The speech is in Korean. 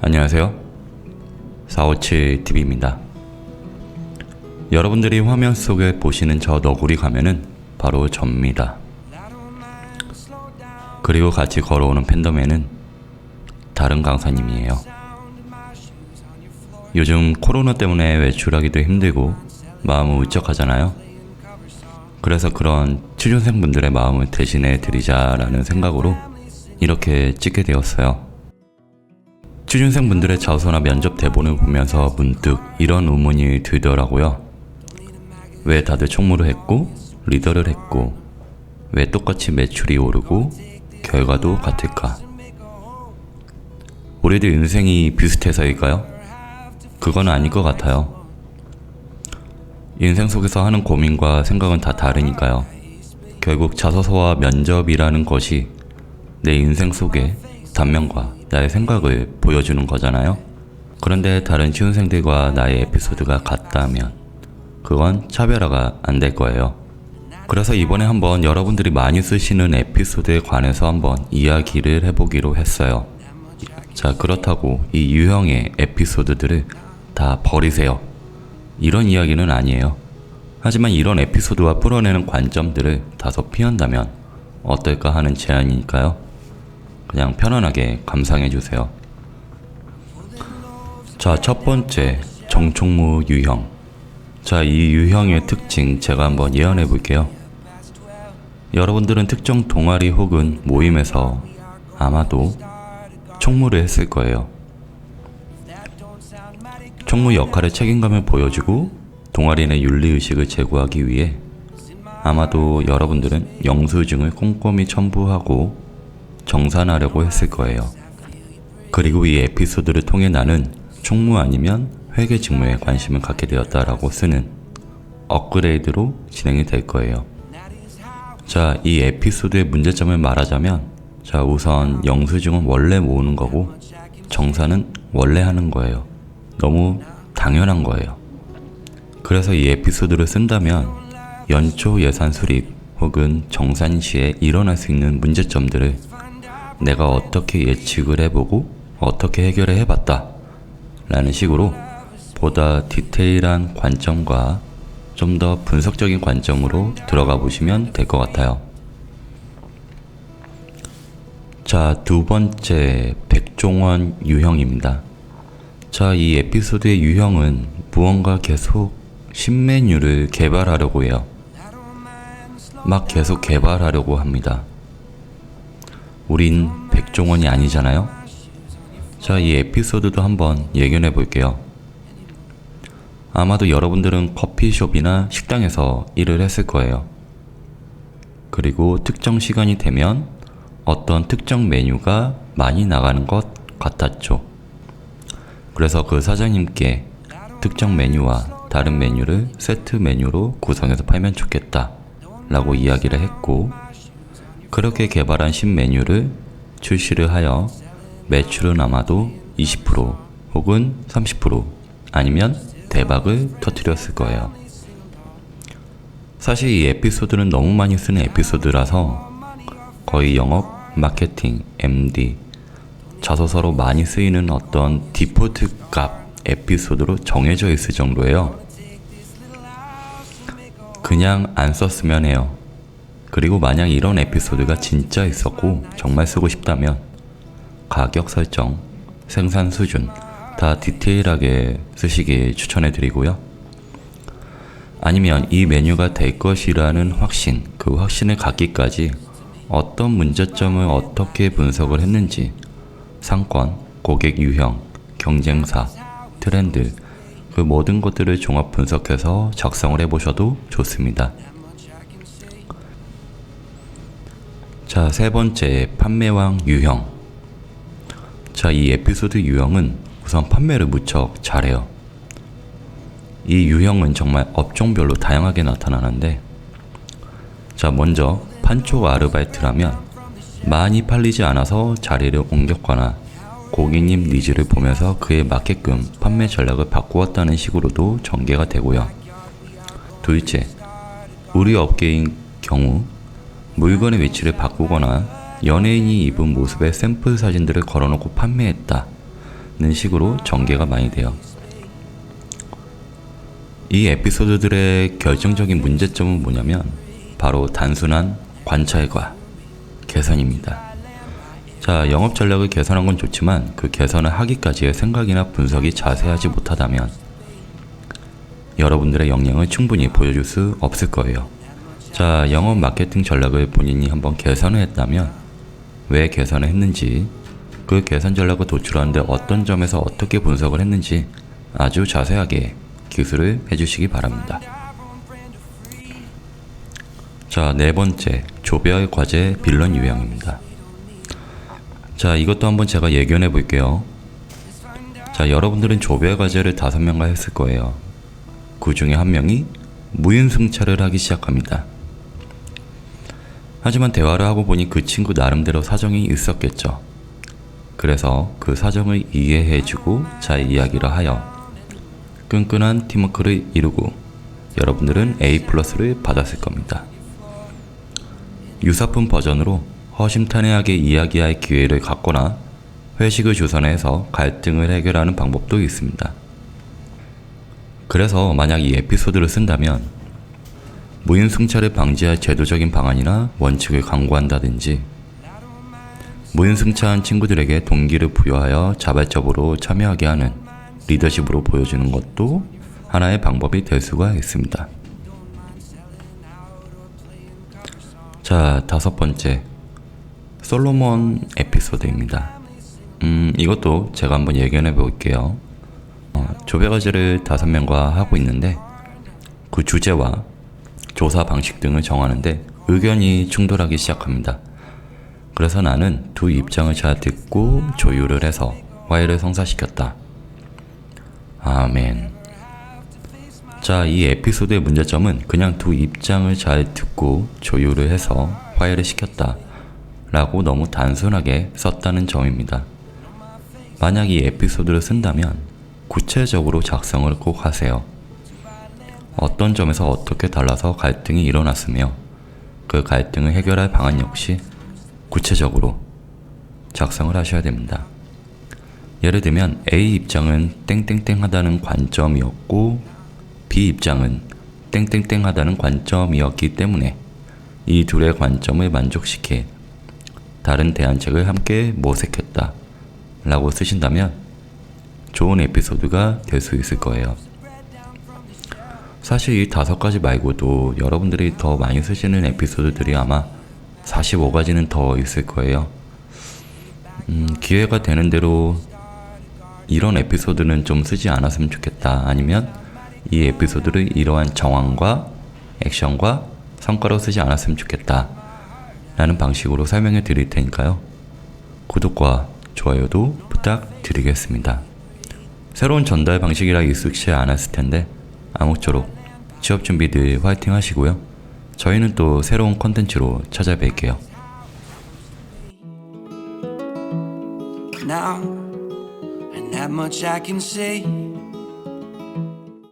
안녕하세요. 457TV입니다. 여러분들이 화면 속에 보시는 저 너구리 가면은 바로 접니다. 그리고 같이 걸어오는 팬더맨은 다른 강사님이에요. 요즘 코로나 때문에 외출하기도 힘들고 마음은 울적하잖아요. 그래서 그런 취준생분들의 마음을 대신해 드리자라는 생각으로 이렇게 찍게 되었어요. 취준생분들의 자소나 면접 대본을 보면서 문득 이런 의문이 들더라고요. 왜 다들 총무를 했고 리더를 했고 왜 똑같이 매출이 오르고 결과도 같을까? 우리들 인생이 비슷해서일까요? 그건 아닐 것 같아요. 인생 속에서 하는 고민과 생각은 다 다르니까요. 결국 자소서와 면접이라는 것이 내 인생 속의 단면과 나의 생각을 보여주는 거잖아요. 그런데 다른 취준생들과 나의 에피소드가 같다면 그건 차별화가 안 될 거예요. 그래서 이번에 한번 여러분들이 많이 쓰시는 에피소드에 관해서 한번 이야기를 해보기로 했어요. 자, 그렇다고 이 유형의 에피소드들을 다 버리세요, 이런 이야기는 아니에요. 하지만 이런 에피소드와 풀어내는 관점들을 다소 피한다면 어떨까 하는 제안이니까요. 그냥 편안하게 감상해주세요. 자, 첫 번째, 정총무 유형. 자, 이 유형의 특징 제가 한번 예언해 볼게요. 여러분들은 특정 동아리 혹은 모임에서 아마도 총무를 했을 거예요. 총무 역할의 책임감을 보여주고 동아리 내 윤리의식을 제고하기 위해 아마도 여러분들은 영수증을 꼼꼼히 첨부하고 정산하려고 했을 거예요. 그리고 이 에피소드를 통해 나는 총무 아니면 회계 직무에 관심을 갖게 되었다라고 쓰는 업그레이드로 진행이 될 거예요. 자, 이 에피소드의 문제점을 말하자면, 자, 우선 영수증은 원래 모으는 거고 정산은 원래 하는 거예요. 너무 당연한 거예요. 그래서 이 에피소드를 쓴다면 연초 예산 수립 혹은 정산 시에 일어날 수 있는 문제점들을 내가 어떻게 예측을 해보고 어떻게 해결을 해봤다 라는 식으로 보다 디테일한 관점과 좀 더 분석적인 관점으로 들어가 보시면 될 것 같아요. 자, 두 번째, 백종원 유형입니다. 자, 이 에피소드의 유형은 무언가 계속 신메뉴를 개발하려고 해요. 막 계속 개발하려고 합니다. 우린 백종원이 아니잖아요. 자, 이 에피소드도 한번 예견해 볼게요. 아마도 여러분들은 커피숍이나 식당에서 일을 했을 거예요. 그리고 특정 시간이 되면 어떤 특정 메뉴가 많이 나가는 것 같았죠. 그래서 그 사장님께 특정 메뉴와 다른 메뉴를 세트 메뉴로 구성해서 팔면 좋겠다 라고 이야기를 했고, 그렇게 개발한 신메뉴를 출시를 하여 매출은 아마도 20% 혹은 30% 아니면 대박을 터뜨렸을 거예요. 사실 이 에피소드는 너무 많이 쓰는 에피소드라서 거의 영업, 마케팅, MD, 자소서로 많이 쓰이는 어떤 디폴트 값 에피소드로 정해져 있을 정도예요. 그냥 안 썼으면 해요. 그리고 만약 이런 에피소드가 진짜 있었고 정말 쓰고 싶다면 가격 설정, 생산 수준 다 디테일하게 쓰시길 추천해 드리고요. 아니면 이 메뉴가 될 것이라는 확신, 그 확신을 갖기까지 어떤 문제점을 어떻게 분석을 했는지 상권, 고객 유형, 경쟁사, 트렌드, 그 모든 것들을 종합 분석해서 작성을 해보셔도 좋습니다. 자, 세 번째, 판매왕 유형. 자, 이 에피소드 유형은 우선 판매를 무척 잘해요. 이 유형은 정말 업종별로 다양하게 나타나는데, 자, 먼저 판촉 아르바이트라면 많이 팔리지 않아서 자리를 옮겼거나 고객님 니즈를 보면서 그에 맞게끔 판매 전략을 바꾸었다는 식으로도 전개가 되고요. 둘째, 우리 업계인 경우 물건의 위치를 바꾸거나 연예인이 입은 모습의 샘플 사진들을 걸어놓고 판매했다 식으로 전개가 많이 돼요. 이 에피소드들의 결정적인 문제점은 뭐냐면 바로 단순한 관찰과 개선입니다. 자, 영업 전략을 개선한 건 좋지만 그 개선을 하기까지의 생각이나 분석이 자세하지 못하다면 여러분들의 역량을 충분히 보여줄 수 없을 거예요. 자, 영업 마케팅 전략을 본인이 한번 개선을 했다면 왜 개선을 했는지, 그 개선 전략을 도출하는데 어떤 점에서 어떻게 분석을 했는지 아주 자세하게 기술을 해주시기 바랍니다. 자, 네 번째, 조별 과제 빌런 유형입니다. 자, 이것도 한번 제가 예견해 볼게요. 자, 여러분들은 조별 과제를 5명과 했을 거예요. 그 중에 한 명이 무윤승차를 하기 시작합니다. 하지만 대화를 하고 보니 그 친구 나름대로 사정이 있었겠죠. 그래서 그 사정을 이해해주고 잘 이야기를 하여 끈끈한 팀워크를 이루고 여러분들은 A+를 받았을 겁니다. 유사품 버전으로 허심탄회하게 이야기할 기회를 갖거나 회식을 주선해서 갈등을 해결하는 방법도 있습니다. 그래서 만약 이 에피소드를 쓴다면 무윤승차를 방지할 제도적인 방안이나 원칙을 강구한다든지 무윤승차한 친구들에게 동기를 부여하여 자발적으로 참여하게 하는 리더십으로 보여주는 것도 하나의 방법이 될 수가 있습니다. 자, 5번째, 솔로몬 에피소드입니다. 이것도 제가 한번 예견해 볼게요. 조별과제를 5명과 하고 있는데 그 주제와 조사 방식 등을 정하는데 의견이 충돌하기 시작합니다. 그래서 나는 두 입장을 잘 듣고 조율을 해서 화해를 성사시켰다. 아멘. 자, 이 에피소드의 문제점은 그냥 두 입장을 잘 듣고 조율을 해서 화해를 시켰다 라고 너무 단순하게 썼다는 점입니다. 만약 이 에피소드를 쓴다면 구체적으로 작성을 꼭 하세요. 어떤 점에서 어떻게 달라서 갈등이 일어났으며 그 갈등을 해결할 방안 역시 구체적으로 작성을 하셔야 됩니다. 예를 들면 A 입장은 땡땡땡 하다는 관점이었고 B 입장은 땡땡땡 하다는 관점이었기 때문에 이 둘의 관점을 만족시켜 다른 대안책을 함께 모색했다 라고 쓰신다면 좋은 에피소드가 될 수 있을 거예요. 사실 이 5가지 말고도 여러분들이 더 많이 쓰시는 에피소드들이 아마 45가지는 더 있을 거예요. 기회가 되는 대로 이런 에피소드는 좀 쓰지 않았으면 좋겠다, 아니면 이 에피소드를 이러한 정황과 액션과 성과로 쓰지 않았으면 좋겠다 라는 방식으로 설명해 드릴 테니까요. 구독과 좋아요도 부탁드리겠습니다. 새로운 전달 방식이라 익숙치 않았을 텐데 아무쪼록 취업준비들 화이팅 하시고요. 저희는 또 새로운 컨텐츠로 찾아뵐게요. Now, and that much I can say.